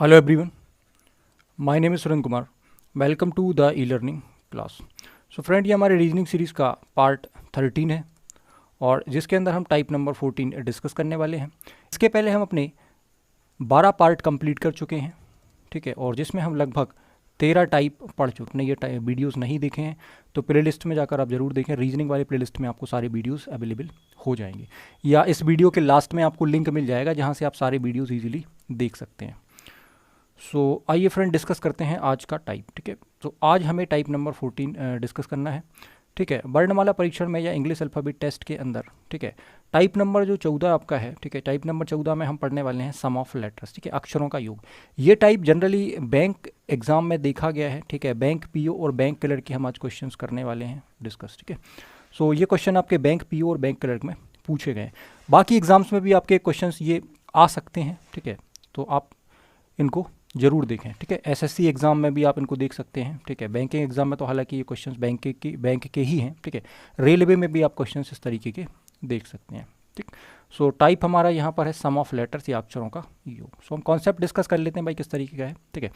Hello everyone, my name is Surendra Kumar. Welcome to the E learning class. So friend, ये हमारे reasoning series का part 13 है और जिसके अंदर हम टाइप नंबर 14 डिस्कस करने वाले हैं. इसके पहले हम अपने 12 पार्ट कंप्लीट कर चुके हैं, ठीक है, और जिसमें हम लगभग 13 टाइप पढ़ चुके हैं. ये वीडियोस नहीं देखे हैं तो प्लेलिस्ट में जाकर आप ज़रूर देखें. रीजनिंग वाले प्लेलिस्ट में आपको सारे वीडियोस अवेलेबल हो जाएंगे, या इस वीडियो के लास्ट में आपको लिंक मिल जाएगा जहाँ से आप सारे वीडियोज़ ईजिली देख सकते हैं. सो आइए फ्रेंड, डिस्कस करते हैं आज का टाइप. ठीक है, तो आज हमें टाइप नंबर 14 डिस्कस करना है. ठीक है, वर्णमाला परीक्षण में या इंग्लिश अल्फ़ाबेट टेस्ट के अंदर, ठीक है, टाइप नंबर जो 14 आपका है, ठीक है, टाइप नंबर 14 में हम पढ़ने वाले हैं सम ऑफ लेटर्स. ठीक है, अक्षरों का योग. ये टाइप जनरली बैंक एग्जाम में देखा गया है. ठीक है, बैंक पीओ और बैंक क्लर्क के हम आज क्वेश्चंस करने वाले हैं डिस्कस. ठीक है, सो ये क्वेश्चन आपके बैंक पीओ और बैंक क्लर्क में पूछे गए. बाकी एग्जाम्स में भी आपके क्वेश्चंस ये आ सकते हैं. ठीक है, तो आप इनको जरूर देखें. ठीक है, एसएससी एग्ज़ाम में भी आप इनको देख सकते हैं. ठीक है, बैंकिंग एग्जाम में तो हालांकि ये क्वेश्चंस बैंक के ही हैं. ठीक है, रेलवे में भी आप क्वेश्चंस इस तरीके के देख सकते हैं. ठीक, सो टाइप हमारा यहाँ पर है सम ऑफ लेटर्स या अक्षरों का योग. सो हम कॉन्सेप्ट डिस्कस कर लेते हैं भाई किस तरीके का है. ठीक है,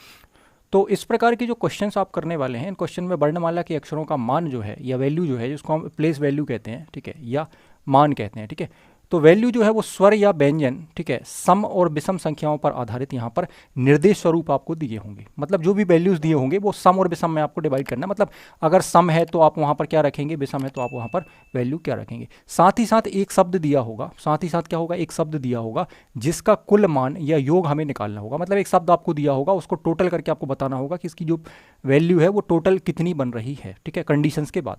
तो इस प्रकार के जो क्वेश्चंस आप करने वाले हैं, इन क्वेश्चन में वर्णमाला के अक्षरों का मान जो है या वैल्यू जो है, जिसको हम प्लेस वैल्यू कहते हैं, ठीक है, या मान कहते हैं. ठीक है, तो वैल्यू जो है वो स्वर या व्यंजन, ठीक है, सम और विषम संख्याओं पर आधारित यहाँ पर निर्देश स्वरूप आपको दिए होंगे. मतलब जो भी वैल्यूज दिए होंगे वो सम और विषम में आपको डिवाइड करना है. मतलब अगर सम है तो आप वहाँ पर क्या रखेंगे, विषम है तो आप वहाँ पर वैल्यू क्या रखेंगे. साथ ही साथ एक शब्द दिया होगा, साथ ही साथ क्या होगा, एक शब्द दिया होगा जिसका कुल मान या योग हमें निकालना होगा. मतलब एक शब्द आपको दिया होगा, उसको टोटल करके आपको बताना होगा कि इसकी जो वैल्यू है वो टोटल कितनी बन रही है. ठीक है, कंडीशंस के बाद.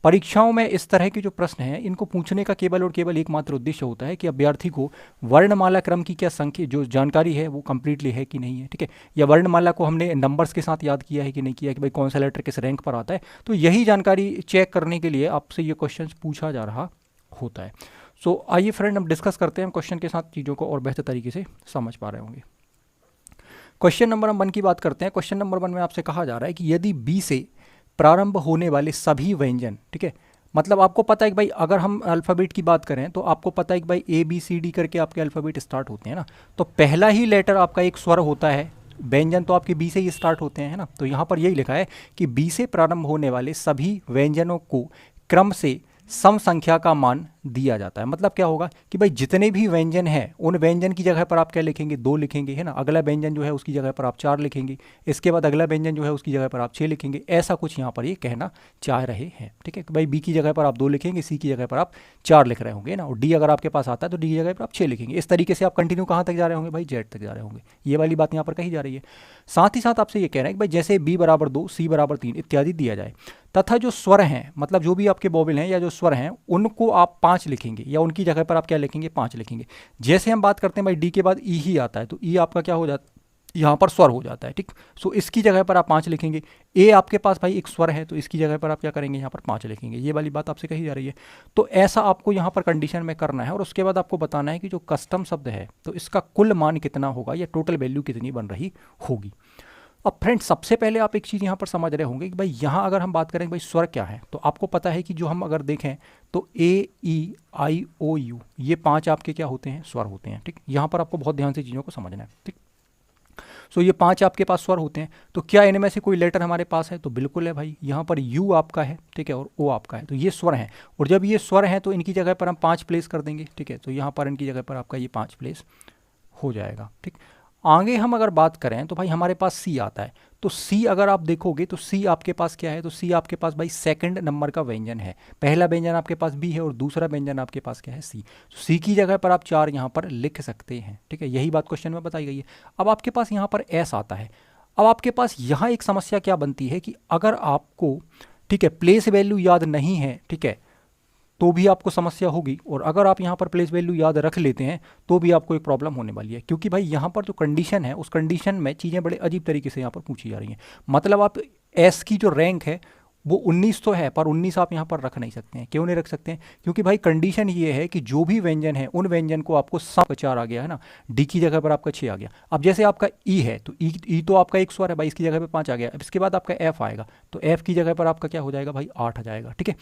परीक्षाओं में इस तरह के जो प्रश्न हैं इनको पूछने का केवल और केवल एकमात्र उद्देश्य होता है कि अभ्यर्थी को वर्णमाला क्रम की क्या संख्या जो जानकारी है वो कंप्लीटली है कि नहीं है. ठीक है, या वर्णमाला को हमने नंबर्स के साथ याद किया है कि नहीं किया, कि भाई कौन सा लेटर किस रैंक पर आता है. तो यही जानकारी चेक करने के लिए आपसे ये क्वेश्चन पूछा जा रहा होता है. सो आइए फ्रेंड, हम डिस्कस करते हैं क्वेश्चन के साथ चीज़ों को और बेहतर तरीके से समझ पा रहे होंगे. क्वेश्चन नंबर 1 की बात करते हैं. क्वेश्चन नंबर 1 में आपसे कहा जा रहा है कि यदि बी से प्रारंभ होने वाले सभी व्यंजन, ठीक है, मतलब आपको पता है कि भाई अगर हम अल्फ़ाबेट की बात करें तो आपको पता है कि भाई ए बी सी डी करके आपके अल्फ़ाबेट स्टार्ट होते हैं ना. तो पहला ही लेटर आपका एक स्वर होता है. व्यंजन तो आपके बी से ही स्टार्ट होते हैं ना. तो यहाँ पर यही लिखा है कि बी से प्रारंभ होने वाले सभी व्यंजनों को क्रम से सम संख्या का मान दिया जाता है. मतलब क्या होगा कि भाई जितने भी व्यंजन हैं उन व्यंजन की जगह पर आप क्या लिखेंगे, 2 लिखेंगे, है ना. अगला व्यंजन जो है उसकी जगह पर आप 4 लिखेंगे. इसके बाद अगला व्यंजन जो है उसकी जगह पर आप 6 लिखेंगे. ऐसा कुछ यहाँ पर ये कहना चाह रहे हैं. ठीक है, भाई बी की जगह पर आप 2 लिखेंगे, सी की जगह पर आप 4 लिख रहे होंगे ना, और डी अगर आपके पास आता है तो डी की जगह पर आप 6 लिखेंगे. इस तरीके से आप कंटिन्यू कहाँ तक जा रहे होंगे भाई, जेड तक जा रहे होंगे. ये वाली बात यहाँ पर कही जा रही है. साथ ही साथ आपसे ये कह रहे हैं कि भाई जैसे बी बराबर 2, सी बराबर 3 इत्यादि दिया जाए, तथा जो स्वर हैं, मतलब जो भी आपके वोवेल हैं या जो स्वर हैं उनको आप 5 लिखेंगे, या उनकी जगह पर आप क्या लिखेंगे, 5 लिखेंगे. जैसे हम बात करते हैं भाई डी के बाद ई ही आता है, तो ई आपका क्या हो जाता है, यहाँ पर स्वर हो जाता है. ठीक, सो इसकी जगह पर आप 5 लिखेंगे. ए आपके पास भाई एक स्वर है तो इसकी जगह पर आप क्या करेंगे, यहाँ पर 5 लिखेंगे. ये वाली बात आपसे कही जा रही है. तो ऐसा आपको यहाँ पर कंडीशन में करना है और उसके बाद आपको बताना है कि जो कस्टम शब्द है तो इसका कुल मान कितना होगा या टोटल वैल्यू कितनी बन रही होगी. अब फ्रेंड, सबसे पहले आप एक चीज़ यहाँ पर समझ रहे होंगे कि भाई यहाँ अगर हम बात करें भाई स्वर क्या है, तो आपको पता है कि जो हम अगर देखें तो ए ई आई ओ यू ये 5 आपके क्या होते हैं, स्वर होते हैं. ठीक, यहाँ पर आपको बहुत ध्यान से चीज़ों को समझना है. ठीक, सो ये 5 आपके पास स्वर होते हैं. तो क्या इनमें से कोई लेटर हमारे पास है, तो बिल्कुल है भाई. यहाँ पर यू आपका है, ठीक है, और ओ आपका है, तो ये स्वर हैं. और जब ये स्वर हैं तो इनकी जगह पर हम 5 प्लेस कर देंगे. ठीक है, तो यहाँ पर इनकी जगह पर आपका ये 5 प्लेस हो जाएगा. ठीक, आगे हम अगर बात करें तो भाई हमारे पास सी आता है. तो सी अगर आप देखोगे तो सी आपके पास क्या है, तो सी आपके पास भाई सेकंड नंबर का व्यंजन है. पहला व्यंजन आपके पास बी है और दूसरा व्यंजन आपके पास क्या है, सी. तो सी की जगह पर आप 4 यहाँ पर लिख सकते हैं. ठीक है, यही बात क्वेश्चन में बताई गई है. अब आपके पास यहाँ पर एस आता है. अब आपके पास यहाँ एक समस्या क्या बनती है कि अगर आपको, ठीक है, प्लेस वैल्यू याद नहीं है, ठीक है, तो भी आपको समस्या होगी. और अगर आप यहाँ पर प्लेस वैल्यू याद रख लेते हैं तो भी आपको एक प्रॉब्लम होने वाली है, क्योंकि भाई यहाँ पर जो कंडीशन है उस कंडीशन में चीज़ें बड़े अजीब तरीके से यहाँ पर पूछी जा रही हैं. मतलब आप एस की जो रैंक है वो 19 तो है, पर 19 आप यहाँ पर रख नहीं सकते हैं. क्यों नहीं रख सकते हैं, क्योंकि भाई कंडीशन ये है कि जो भी व्यंजन है उन व्यंजन को आपको सब 4 आ गया है ना, डी की जगह पर आपका 6 आ गया. अब जैसे आपका ई है तो ई तो आपका एक स्वर है भाई, इसकी जगह पर 5 आ गया. अब इसके बाद आपका एफ आएगा तो एफ की जगह पर आपका क्या हो जाएगा भाई, 8 आ जाएगा. ठीक है,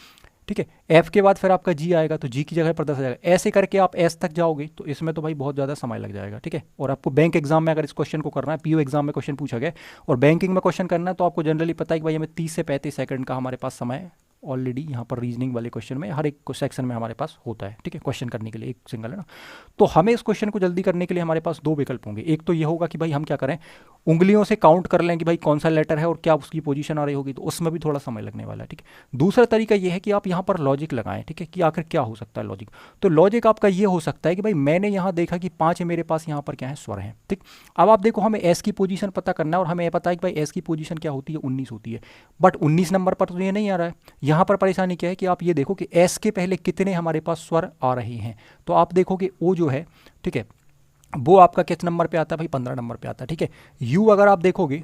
ठीक है। एफ के बाद फिर आपका जी आएगा, तो जी की जगह पर 10 आ जाएगा। ऐसे करके आप एस तक जाओगे तो इसमें तो भाई बहुत ज़्यादा समय लग जाएगा, ठीक है। और आपको बैंक एग्जाम में अगर इस क्वेश्चन को करना है, पीओ एग्जाम में क्वेश्चन पूछा गया और बैंकिंग में क्वेश्चन करना है, तो आपको जनरली पता है कि भाई हमें 30 से 35 सेकंड का हमारे पास समय ऑलरेडी यहाँ पर रीजनिंग वाले क्वेश्चन में हर एक सेक्शन में हमारे पास होता है, ठीक है, क्वेश्चन करने के लिए एक सिंगल है ना। तो हमें इस क्वेश्चन को जल्दी करने के लिए हमारे पास दो विकल्प होंगे। एक तो ये होगा कि भाई हम क्या करें, उंगलियों से काउंट कर लें कि भाई कौन सा लेटर है और क्या उसकी पोजीशन आ रही होगी, तो उसमें भी थोड़ा समय लगने वाला है, ठीक है। दूसरा तरीका ये है कि आप यहाँ पर लॉजिक लगाएं, ठीक है, कि आखिर क्या हो सकता है लॉजिक। तो लॉजिक आपका ये हो सकता है कि भाई मैंने यहाँ देखा कि 5 मेरे पास यहाँ पर क्या है, स्वर हैं, ठीक। अब आप देखो हमें एस की पोजीशन पता करना है और हमें पता है कि भाई एस की पोजीशन क्या होती है, 19 होती है। बट 19 नंबर पर तो ये नहीं आ रहा है। यहाँ पर परेशानी क्या है कि आप ये देखो कि एस के पहले कितने हमारे पास स्वर आ रहे हैं। तो आप देखो कि ओ जो है, ठीक है, वो आपका किस नंबर पे आता है भाई, 15 नंबर पे आता है, ठीक है। यू अगर आप देखोगे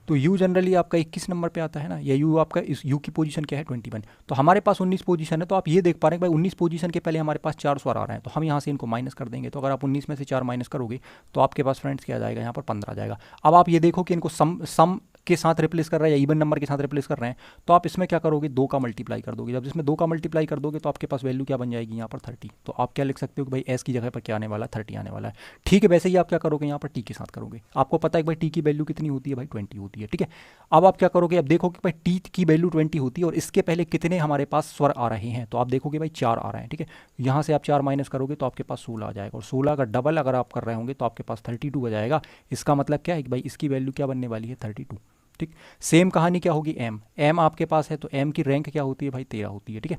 तो यू जनरली आपका 21 नंबर पे आता है ना, या यू आपका इस यू की पोजीशन क्या है, 21। तो हमारे पास 19 पोजीशन है। तो आप ये देख पा रहे हैं भाई 19 पोजीशन के पहले हमारे पास 4 स्वर आ रहे हैं, तो हम यहाँ से इनको माइनस कर देंगे। तो अगर आप 19 में से 4 माइनस करोगे तो आपके पास फ्रेंड्स क्या आ जाएगा, यहाँ पर 15 आ जाएगा। अब आप ये देखो कि इनको सम के साथ रिप्लेस कर रहे हैं या इवन नंबर के साथ रिप्लेस कर रहे हैं, तो आप इसमें क्या करोगे, 2 का मल्टीप्लाई कर दोगे। जब इसमें 2 का मल्टीप्लाई कर दोगे तो आपके पास वैल्यू क्या बन जाएगी, यहाँ पर 30। तो आप क्या लिख सकते हो कि भाई एस की जगह पर क्या आने वाला है, 30 आने वाला है, ठीक है। वैसे ही आप क्या करोगे, यहाँ पर टी के साथ करोगे। आपको पता है कि भाई टी की वैल्यू कितनी होती है भाई, 20 होती है, ठीक है। अब आप क्या करोगे, अब देखो कि भाई टी की वैल्यू 20 होती है और इसके पहले कितने हमारे पास स्वर आ रहे हैं। तो आप देखोगे भाई 4 आ रहे हैं, ठीक है। यहाँ से आप 4 माइनस करोगे तो आपके पास 16 आ जाएगा, और 16 का डबल अगर आप कर रहे होंगे तो आपके पास 32 आ जाएगा। इसका मतलब क्या है कि भाई इसकी वैल्यू क्या बनने वाली है, 32, ठीक। सेम कहानी क्या होगी, एम एम आपके पास है तो एम की रैंक क्या होती है भाई, 13 होती है, ठीक है।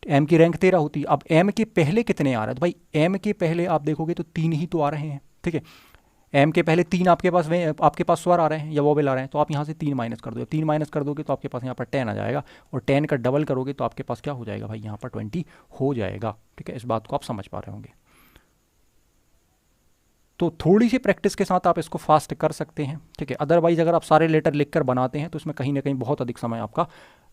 एम की रैंक 13 होती है। अब एम के पहले कितने आ रहे हैं, तो भाई एम के पहले आप देखोगे तो 3 ही तो आ रहे हैं, ठीक है। एम के पहले 3 आपके पास स्वर आ रहे हैं या वोवेल आ रहे हैं, तो आप यहाँ से 3 माइनस कर दो। 3 माइनस कर दोगे तो आपके पास यहाँ पर 10 आ जाएगा, और 10 का डबल करोगे तो आपके पास क्या हो जाएगा भाई, यहाँ पर 20 हो जाएगा, ठीक है। इस बात को आप समझ पा रहे होंगे। तो थोड़ी सी प्रैक्टिस के साथ आप इसको फास्ट कर सकते हैं, ठीक है। अदरवाइज अगर आप सारे लेटर लिखकर बनाते हैं तो इसमें कहीं ना कहीं बहुत अधिक समय आपका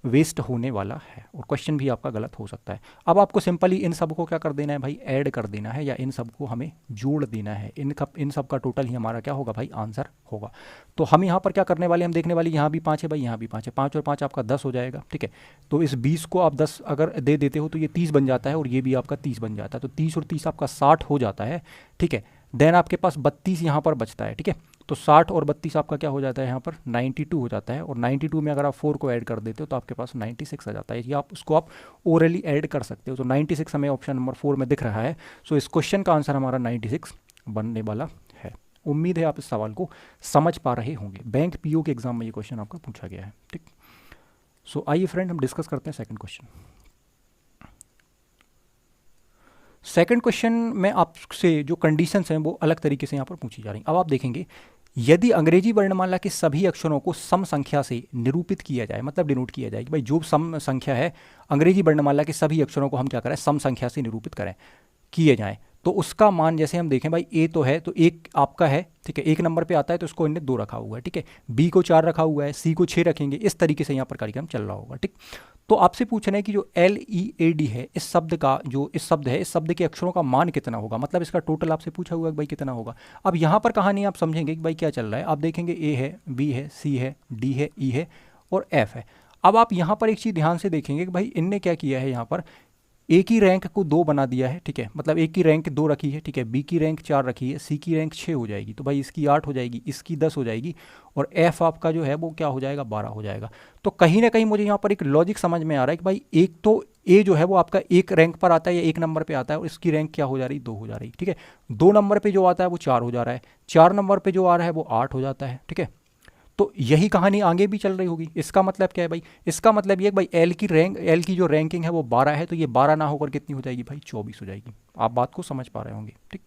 वेस्ट होने वाला है और क्वेश्चन भी आपका गलत हो सकता है। अब आपको सिंपली इन सब को क्या कर देना है भाई, ऐड कर देना है, या इन सब को हमें जोड़ देना है। इन सब का टोटल ही हमारा क्या होगा भाई, आंसर होगा। तो हम यहाँ पर क्या करने वाले, हम देखने वाले, यहाँ भी 5 है भाई, यहाँ भी 5 है, 5 और 5 आपका 10 हो जाएगा, ठीक है। तो इस 20 को आप 10 अगर दे देते हो तो ये 30 बन जाता है, और ये भी आपका 30 बन जाता है। तो 30 और 30 आपका 60 हो जाता है, ठीक है। देन आपके पास 32 यहाँ पर बचता है, ठीक है। तो 60 और 32 आपका क्या हो जाता है, यहाँ पर 92 हो जाता है, और 92 में अगर आप 4 को ऐड कर देते हो तो आपके पास 96 आ जाता है। ये आप उसको आप ओरली ऐड कर सकते हो। तो 96 हमें ऑप्शन नंबर 4 में दिख रहा है। सो इस क्वेश्चन का आंसर हमारा 96 बनने वाला है। उम्मीद है आप इस सवाल को समझ पा रहे होंगे। बैंक पीओ के एग्जाम में ये क्वेश्चन आपका पूछा गया है, ठीक। सो आइए फ्रेंड हम डिस्कस करते हैं सेकंड क्वेश्चन। सेकंड क्वेश्चन में आपसे जो कंडीशंस हैं वो अलग तरीके से यहाँ पर पूछी जा रही हैं। अब आप देखेंगे, यदि अंग्रेजी वर्णमाला के सभी अक्षरों को सम संख्या से निरूपित किया जाए, मतलब डिनोट किया जाए कि भाई जो सम संख्या है अंग्रेजी वर्णमाला के सभी अक्षरों को हम क्या करें, सम संख्या से निरूपित करें, किए जाएं, तो उसका मान जैसे हम देखें भाई, ए तो है तो एक आपका है, ठीक है, 1 नंबर पे आता है तो इसको इनने 2 रखा हुआ है, ठीक है। बी को 4 रखा हुआ है, सी को 6 रखेंगे। इस तरीके से यहाँ पर कार्यक्रम चल रहा होगा, ठीक। तो आपसे पूछ रहे हैं कि जो LEAD है, इस शब्द का जो इस शब्द है, इस शब्द के अक्षरों का मान कितना होगा, मतलब इसका टोटल आपसे पूछा हुआ है कि भाई कितना होगा। अब यहाँ पर कहानी आप समझेंगे कि भाई क्या चल रहा है। आप देखेंगे ए है, बी है, सी है, डी है, ई है और एफ है। अब आप यहाँ पर एक चीज़ ध्यान से देखेंगे कि भाई इनने क्या किया है, यहाँ पर ए की रैंक को 2 बना दिया है, ठीक है, मतलब ए की रैंक 2 रखी है, ठीक है। बी की रैंक 4 रखी है, सी की रैंक 6 हो जाएगी, तो भाई इसकी 8 हो जाएगी, इसकी 10 हो जाएगी, और एफ आपका जो है वो क्या हो जाएगा, 12 हो जाएगा। तो कहीं ना कहीं मुझे यहाँ पर एक लॉजिक समझ में आ रहा है कि भाई एक तो ए जो है वो आपका 1 रैंक पर आता है या 1 नंबर पे आता है, और इसकी रैंक क्या हो जा रही, 2 हो जा रही, ठीक है। 2 नंबर पे जो आता है वो 4 हो जा रहा है, 4 नंबर पे जो आ रहा है वो 8 हो जाता है, ठीक है। तो यही कहानी आगे भी चल रही होगी। इसका मतलब क्या है भाई, इसका मतलब ये भाई एल की जो रैंकिंग है वो 12 है, तो ये 12 ना होकर कितनी हो जाएगी भाई, 24 हो जाएगी। आप बात को समझ पा रहे होंगे, ठीक।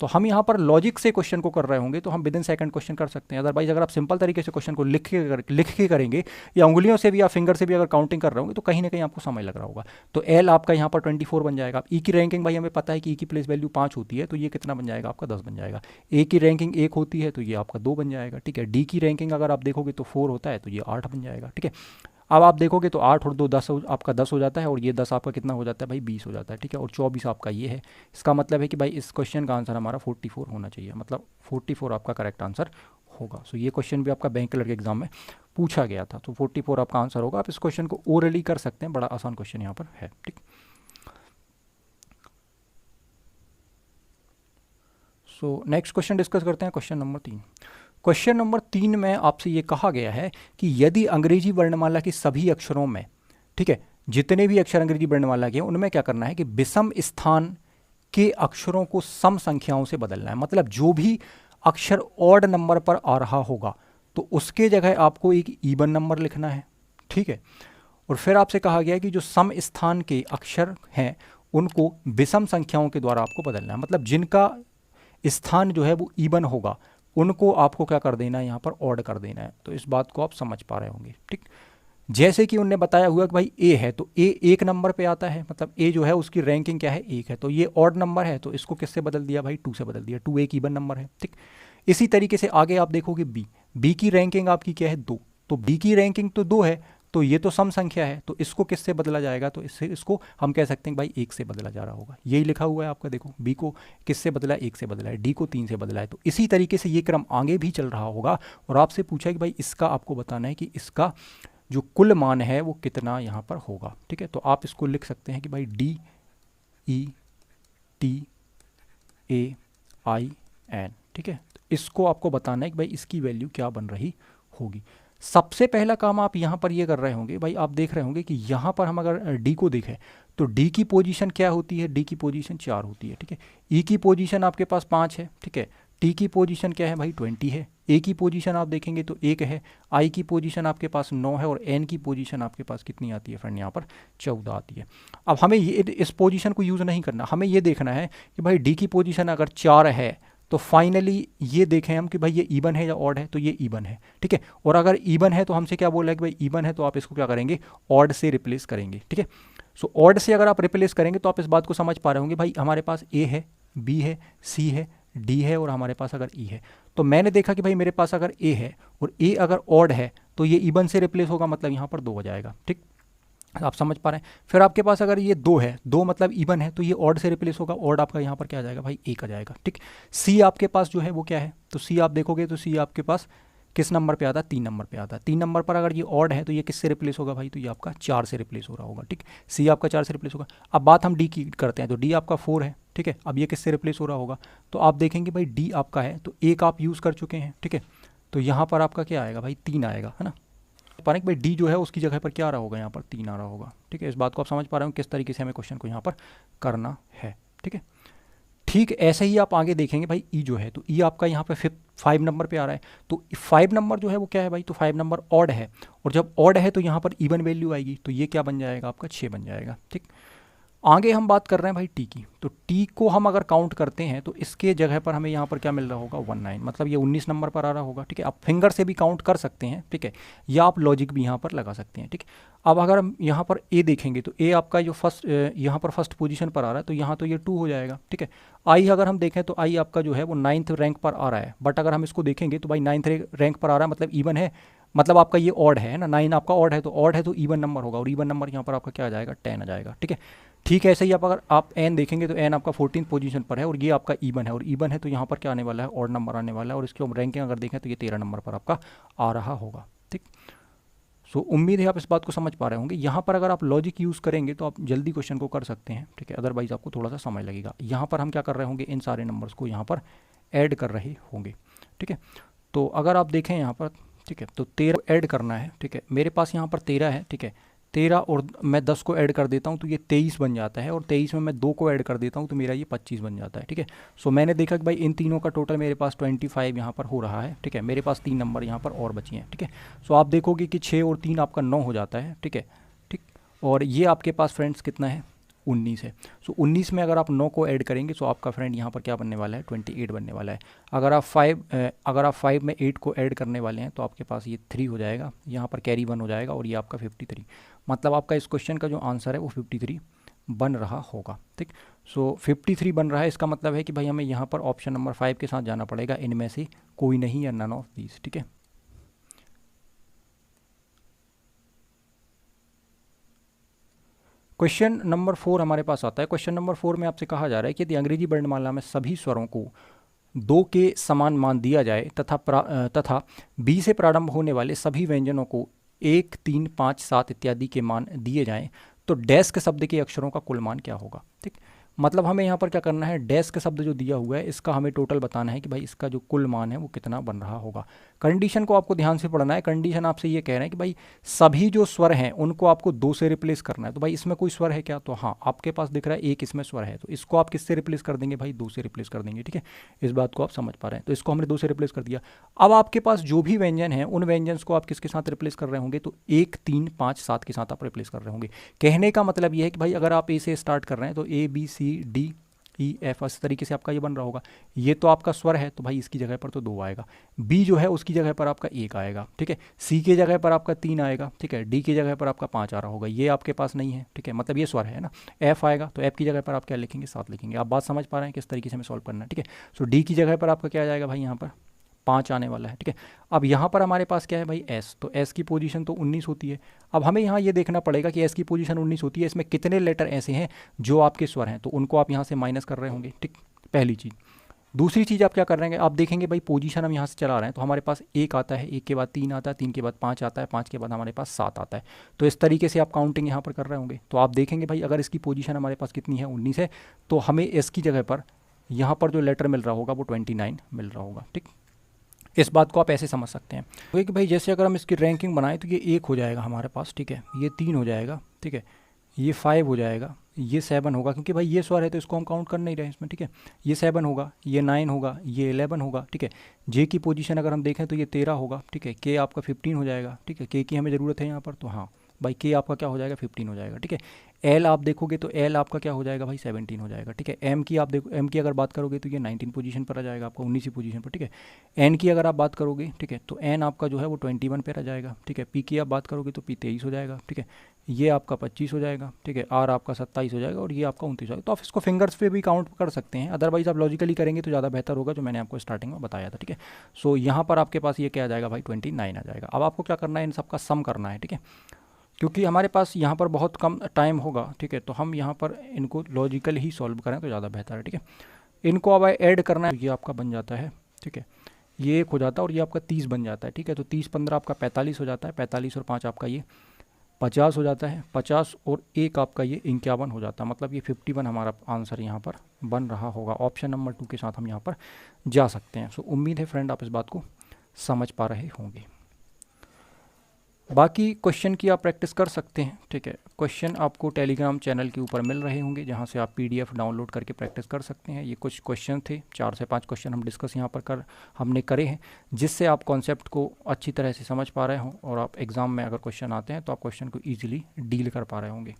तो हम यहाँ पर लॉजिक से क्वेश्चन को कर रहे होंगे तो हम विद इन सेकंड क्वेश्चन कर सकते हैं। अदरवाइज अगर आप सिंपल तरीके से क्वेश्चन को लिख के करेंगे, या उंगलियों से भी या फिंगर से भी अगर काउंटिंग कर रहे होंगे, तो कहीं ना कहीं आपको समय लग रहा होगा। तो एल आपका यहाँ पर 24 बन जाएगा। ई की रैंकिंग भाई हमें पता है कि ई की प्लेस वैल्यू 5 होती है, तो ये कितना बन जाएगा आपका, 10 बन जाएगा। ए की रैंकिंग 1 होती है तो ये आपका 2 बन जाएगा, ठीक है। डी की रैंकिंग अगर आप देखोगे तो 4 होता है तो ये 8 बन जाएगा, ठीक है। अब आप देखोगे तो 8 और 2 10 आपका 10 हो जाता है, और ये 10 आपका कितना हो जाता है भाई 20 हो जाता है, ठीक है, और 24 आपका ये है। इसका मतलब है कि भाई इस क्वेश्चन का आंसर हमारा 44 होना चाहिए, मतलब 44 आपका करेक्ट आंसर होगा। सो ये क्वेश्चन भी आपका बैंक क्लर्क एग्जाम में पूछा गया था, तो 44 आपका आंसर होगा। आप इस क्वेश्चन को ओरली कर सकते हैं, बड़ा आसान क्वेश्चन यहाँ पर है, ठीक। सो नेक्स्ट क्वेश्चन डिस्कस करते हैं, क्वेश्चन नंबर 3। क्वेश्चन नंबर 3 में आपसे ये कहा गया है कि यदि अंग्रेजी वर्णमाला के सभी अक्षरों में, ठीक है, जितने भी अक्षर अंग्रेजी वर्णमाला के हैं उनमें क्या करना है कि विषम स्थान के अक्षरों को सम संख्याओं से बदलना है। मतलब जो भी अक्षर ऑड नंबर पर आ रहा होगा तो उसके जगह आपको एक इवन नंबर लिखना है, ठीक है। और फिर आपसे कहा गया है कि जो सम स्थान के अक्षर हैं उनको विषम संख्याओं के द्वारा आपको बदलना है। मतलब जिनका स्थान जो है वो इवन होगा उनको आपको क्या कर देना है, यहाँ पर ऑड कर देना है। तो इस बात को आप समझ पा रहे होंगे, ठीक। जैसे कि उनने बताया हुआ कि भाई ए है तो ए एक नंबर पे आता है, मतलब ए जो है उसकी रैंकिंग क्या है, एक है, तो ये ऑड नंबर है तो इसको किससे बदल दिया भाई, 2 से बदल दिया। 2 एक इवन नंबर है, ठीक। इसी तरीके से आगे आप देखोगे बी की रैंकिंग आपकी क्या है, 2, तो बी की रैंकिंग तो 2 है, तो ये तो सम संख्या है, तो इसको किससे बदला जाएगा, तो इसको हम कह सकते हैं भाई 1 से बदला जा रहा होगा। यही लिखा हुआ है आपका, देखो बी को किससे बदला है, 1 से बदला है, डी को 3 से बदला है। तो इसी तरीके से ये क्रम आगे भी चल रहा होगा, और आपसे पूछा है कि भाई इसका आपको बताना है कि इसका जो कुल मान है वो कितना यहाँ पर होगा, ठीक है। तो आप इसको लिख सकते हैं कि भाई DETAIN, ठीक है। इसको आपको बताना है कि भाई इसकी वैल्यू क्या बन रही होगी। सबसे पहला काम आप यहाँ पर ये कर रहे होंगे, भाई आप देख रहे होंगे कि यहाँ पर हम अगर डी को देखें तो डी की पोजीशन क्या होती है, डी की पोजीशन 4 होती है, ठीक है। ई की पोजीशन आपके पास 5 है, ठीक है। टी की पोजीशन क्या है भाई 20 है। ए की पोजीशन आप देखेंगे तो 1 है। आई की पोजीशन आपके पास 9 है, और एन की पोजीशन आपके पास कितनी आती है फ्रेंड, यहाँ पर 14 आती है। अब हमें ये इस पोजीशन को यूज़ नहीं करना, हमें ये देखना है कि भाई डी की पोजीशन अगर 4 है तो फाइनली ये देखें हम कि भाई ये इवन है या ऑड है, तो ये इवन है, ठीक है। और अगर इवन है तो हमसे क्या बोला है कि भाई इवन है, तो आप इसको क्या करेंगे, ऑड से रिप्लेस करेंगे, ठीक है। सो ऑड से अगर आप रिप्लेस करेंगे तो आप इस बात को समझ पा रहे होंगे, भाई हमारे पास ए है, बी है, सी है, डी है, और हमारे पास अगर ई है। तो मैंने देखा कि भाई मेरे पास अगर ए है और ए अगर ऑड है तो ये इवन से रिप्लेस होगा, मतलब यहाँ पर 2 हो जाएगा, ठीक। आप समझ पा रहे हैं। फिर आपके पास अगर ये 2 है, 2 मतलब इवन है, तो ये ऑड से रिप्लेस होगा, ऑड आपका यहाँ पर क्या आ जाएगा भाई 1 आ जाएगा, ठीक। सी आपके पास जो है वो क्या है, तो सी आप देखोगे तो सी आपके पास किस नंबर पे आता है, 3 नंबर पे आता है। 3 नंबर पर अगर ये ऑड है तो ये किससे रिप्लेस होगा भाई, तो ये आपका 4 से रिप्लेस हो रहा होगा, ठीक। सी आपका 4 से रिप्लेस होगा। अब बात हम डी की करते हैं, तो डी आपका 4 है, ठीक है। अब ये किससे रिप्लेस हो रहा होगा, तो आप देखेंगे भाई डी आपका है तो 1 आप यूज़ कर चुके हैं, ठीक है। तो यहाँ पर आपका क्या आएगा भाई 3 आएगा, है ना। पाने कि भाई डी जो है उसकी जगह पर क्या आ रहा होगा, यहाँ पर 3 आ रहा होगा, ठीक है। इस बात को आप समझ पा रहे हो किस तरीके से हमें क्वेश्चन को यहाँ पर करना है, ठीक है। ठीक ऐसे ही आप आगे देखेंगे भाई ई जो है, तो ई आपका यहाँ पे 5 नंबर पे आ रहा है, तो 5 नंबर जो है वो क्या है भाई, तो 5 नंबर ऑड है, और जब ऑड है तो यहाँ पर इवन वैल्यू आएगी, तो ये क्या बन जाएगा आपका 6 बन जाएगा, ठीक। आगे हम बात कर रहे हैं भाई टी की, तो टी को हम अगर काउंट करते हैं तो इसके जगह पर हमें यहाँ पर क्या मिल रहा होगा 19, मतलब ये 19 नंबर पर आ रहा होगा, ठीक है। आप फिंगर से भी काउंट कर सकते हैं, ठीक है, या आप लॉजिक भी यहाँ पर लगा सकते हैं, ठीक है। अब अगर हम यहाँ पर ए देखेंगे तो ए आपका जो फर्स्ट यहाँ पर फर्स्ट पोजीशन पर आ रहा है, तो यहाँ तो ये 2 हो जाएगा, ठीक है। आई अगर हम देखें तो आई आपका जो है वो 9th रैंक पर आ रहा है, बट अगर हम इसको देखेंगे तो भाई 9th रैंक पर आ रहा है, मतलब इवन है, मतलब आपका ये ऑड है ना, 9 आपका ऑड है, तो ऑड है तो इवन नंबर होगा, और इवन नंबर यहाँ पर आपका क्या आ जाएगा 10 आ जाएगा, ठीक है। ठीक है, ऐसे ही आप अगर आप एन देखेंगे तो एन आपका 14th पोजीशन पर है, और ये आपका इवन है, और इवन है तो यहाँ पर क्या आने वाला है, ऑड नंबर आने वाला है, और इसकी रैंकिंग अगर देखें तो ये 13 नंबर पर आपका आ रहा होगा, ठीक। सो उम्मीद है आप इस बात को समझ पा रहे होंगे। यहाँ पर अगर आप लॉजिक यूज़ करेंगे तो आप जल्दी क्वेश्चन को कर सकते हैं, ठीक है, अदरवाइज आपको थोड़ा सा समय लगेगा। यहाँ पर हम क्या कर रहे होंगे, इन सारे नंबर्स को यहाँ पर ऐड कर रहे होंगे, ठीक है। तो अगर आप देखें यहाँ पर, ठीक है, तो 13 ऐड करना है, ठीक है, मेरे पास यहाँ पर 13 है, ठीक है। 13 और मैं 10 को ऐड कर देता हूँ तो ये 23 बन जाता है, और 23 में मैं 2 को ऐड कर देता हूँ तो मेरा ये 25 बन जाता है, ठीक है। सो मैंने देखा कि भाई इन तीनों का टोटल मेरे पास 25 यहाँ पर हो रहा है, ठीक है। मेरे पास 3 नंबर यहाँ पर और बचे हैं, ठीक है। सो आप देखोगे कि 6 और 3 आपका 9 हो जाता है, ठीक है, ठीक। और ये आपके पास फ्रेंड्स कितना है, 19 है। सो 19 में अगर आप 9 को ऐड करेंगे तो आपका फ्रेंड यहाँ पर क्या बनने वाला है, 28 बनने वाला है। अगर आप 5 में 8 को ऐड करने वाले हैं तो आपके पास ये 3 हो जाएगा, यहाँ पर कैरी 1 हो जाएगा, और ये आपका 53, मतलब आपका इस क्वेश्चन का जो आंसर है वो 53 बन रहा होगा, ठीक। सो 53 बन रहा है, इसका मतलब है कि भाई हमें यहाँ पर ऑप्शन नंबर 5 के साथ जाना पड़ेगा, इनमें से कोई नहीं, या नन ऑफ दीज, ठीक है। क्वेश्चन नंबर 4 हमारे पास आता है। क्वेश्चन नंबर 4 में आपसे कहा जा रहा है कि यदि अंग्रेजी वर्णमाला में सभी स्वरों को 2 के समान मान दिया जाए तथा बी से प्रारंभ होने वाले सभी व्यंजनों को 1, 3, 5, 7 इत्यादि के मान दिए जाएं तो डैश के शब्द के अक्षरों का कुल मान क्या होगा। ठीक, मतलब हमें यहाँ पर क्या करना है, डैश के शब्द जो दिया हुआ है इसका हमें टोटल बताना है कि भाई इसका जो कुल मान है वो कितना बन रहा होगा। कंडीशन को आपको ध्यान से पढ़ना है। कंडीशन आपसे ये कह रहे हैं कि भाई सभी जो स्वर हैं उनको आपको 2 से रिप्लेस करना है। तो भाई इसमें कोई स्वर है क्या, तो हाँ आपके पास दिख रहा है एक इसमें स्वर है, तो इसको आप किससे रिप्लेस कर देंगे भाई, 2 से रिप्लेस कर देंगे। ठीक है, इस बात को आप समझ पा रहे हैं। तो इसको हमने 2 से रिप्लेस कर दिया। अब आपके पास जो भी व्यंजन है उन व्यंजन को आप किसके साथ रिप्लेस कर रहे होंगे, तो 1, 3, 5, 7 के साथ आप रिप्लेस कर रहे होंगे। कहने का मतलब ये है कि भाई अगर आप ए से स्टार्ट कर रहे हैं तो ABCD EF इस तरीके से आपका ये बन रहा होगा। ये तो आपका स्वर है तो भाई इसकी जगह पर तो 2 आएगा। बी जो है उसकी जगह पर आपका 1 आएगा। ठीक है, सी के जगह पर आपका 3 आएगा। ठीक है, डी की जगह पर आपका 5 आ रहा होगा, ये आपके पास नहीं है। ठीक है, मतलब ये स्वर है ना। एफ आएगा तो एफ की जगह पर आप क्या लिखेंगे, 7 लिखेंगे। आप बात समझ पा रहे हैं किस तरीके से हमें सॉल्व करना है। ठीक है, सो डी की जगह पर आपका क्या आ जाएगा भाई, यहाँ पर 5 आने वाला है। ठीक है, अब यहाँ पर हमारे पास क्या है भाई एस, तो एस की पोजीशन तो 19 होती है। अब हमें यहाँ ये देखना पड़ेगा कि एस की पोजीशन 19 होती है, इसमें कितने लेटर ऐसे हैं जो आपके स्वर हैं, तो उनको आप यहाँ से माइनस कर रहे होंगे। ठीक, पहली चीज़। दूसरी चीज़ आप क्या कर रहे हैं, आप देखेंगे भाई पोजीशन हम यहाँ से चला रहे हैं तो हमारे पास 1 आता है, 1 के बाद 3 आता है, 3 के बाद 5 आता है, 5 के बाद हमारे पास 7 आता है। तो इस तरीके से आप काउंटिंग यहाँ पर कर रहे होंगे। तो आप देखेंगे भाई अगर इसकी पोजीशन हमारे पास कितनी है, 19 है, तो हमें एस की जगह पर यहाँ पर जो लेटर मिल रहा होगा वो 29 मिल रहा होगा। ठीक, इस बात को आप ऐसे समझ सकते हैं। तो कि भाई जैसे अगर हम इसकी रैंकिंग बनाएं तो ये 1 हो जाएगा हमारे पास। ठीक है, ये 3 हो जाएगा। ठीक है, ये 5 हो जाएगा, ये 7 होगा, क्योंकि भाई ये स्वर है तो इसको हम काउंट कर नहीं रहे हैं इसमें। ठीक है, ये 7 होगा, ये 9 होगा, ये 11 होगा। ठीक है, जे की पोजीशन अगर हम देखें तो ये 13 होगा। ठीक है, के आपका 15 हो जाएगा। ठीक है, के की हमें ज़रूरत है यहाँ पर, तो हाँ भाई के आपका क्या हो जाएगा, 15 हो जाएगा। ठीक है, एल आप देखोगे तो एल आपका क्या हो जाएगा भाई, 17 हो जाएगा। ठीक है, एम की आप देखो, एम की अगर बात करोगे तो ये 19 पोजीशन पर आ जाएगा आपका, 19वीं पोजीशन पर। ठीक है, एन की अगर आप बात करोगे, ठीक है, तो एन आपका जो है वो 21 पर आ जाएगा। ठीक है, पी की आप बात करोगे तो पी 23 हो जाएगा। ठीक है, ये आपका 25 हो जाएगा। ठीक है, आर आपका 27 हो जाएगा और ये आपका 29 हो जाएगा। तो आप इसको फिंगर्स पे भी काउंट कर सकते हैं, अदरवाइज आप लॉजिकली करेंगे तो ज़्यादा बेहतर होगा, जो मैंने आपको स्टार्टिंग में बताया था। ठीक है, सो यहाँ पर आपके पास ये क्या आ जाएगा भाई, 29 आ जाएगा। अब आपको क्या करना है, इन सबका सम करना है। ठीक है, क्योंकि हमारे पास यहाँ पर बहुत कम टाइम होगा। ठीक है, तो हम यहाँ पर इनको लॉजिकली ही सॉल्व करें तो ज़्यादा बेहतर है। ठीक है, इनको अब ऐड करना है, ये आपका बन जाता है। ठीक है, ये 1 हो जाता है और ये आपका 30 बन जाता है। ठीक है, तो 30 15 आपका 45 हो जाता है, 45 और 5 आपका ये 50 हो जाता है, 50 और 1 आपका ये 51 हो जाता है। मतलब ये 51 हमारा आंसर यहाँ पर बन रहा होगा। ऑप्शन नंबर 2 के साथ हम यहाँ पर जा सकते हैं। सो उम्मीद है फ्रेंड आप इस बात को समझ पा रहे होंगे। बाकी क्वेश्चन की आप प्रैक्टिस कर सकते हैं। ठीक है, क्वेश्चन आपको टेलीग्राम चैनल के ऊपर मिल रहे होंगे, जहां से आप PDF डाउनलोड करके प्रैक्टिस कर सकते हैं। ये कुछ क्वेश्चन थे, 4 से 5 क्वेश्चन हम डिस्कस यहाँ पर हमने करे हैं, जिससे आप कॉन्सेप्ट को अच्छी तरह से समझ पा रहे हों और आप एग्ज़ाम में अगर क्वेश्चन आते हैं तो आप क्वेश्चन को ईजिली डील कर पा रहे होंगे।